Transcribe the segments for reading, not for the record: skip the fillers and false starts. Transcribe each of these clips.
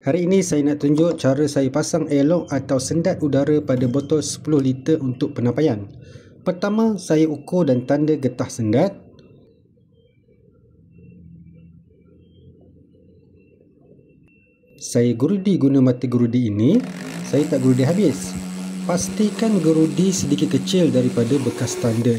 Hari ini saya nak tunjuk cara saya pasang airlock atau sendat udara pada botol 10 liter untuk penapaian. Pertama, saya ukur dan tanda getah sendat. Saya gerudi guna mata gerudi ini. Saya tak gerudi habis. Pastikan gerudi sedikit kecil daripada bekas tanda.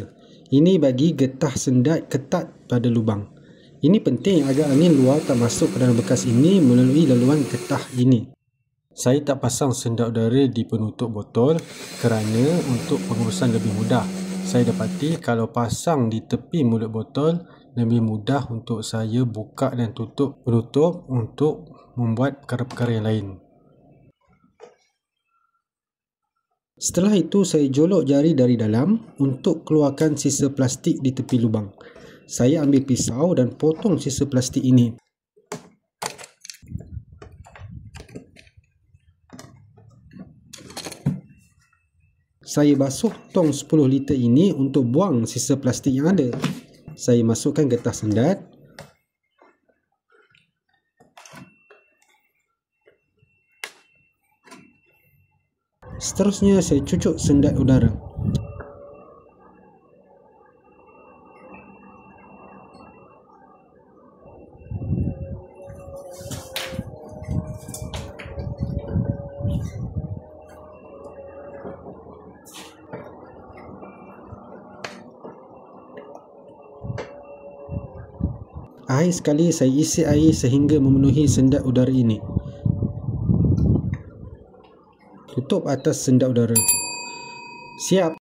Ini bagi getah sendat ketat pada lubang. Ini penting agar angin luar tak masuk ke dalam bekas ini melalui laluan getah ini. Saya tak pasang sendat udara di penutup botol kerana untuk pengurusan lebih mudah. Saya dapati kalau pasang di tepi mulut botol lebih mudah untuk saya buka dan tutup penutup untuk membuat perkara-perkara yang lain. Setelah itu saya jolok jari dari dalam untuk keluarkan sisa plastik di tepi lubang. Saya ambil pisau dan potong sisa plastik ini. Saya basuh tong 10 liter ini untuk buang sisa plastik yang ada. Saya masukkan getah sendat. Seterusnya saya cucuk sendat udara. Akhir sekali saya isi air sehingga memenuhi sendat udara ini. Tutup atas sendat udara. Siap.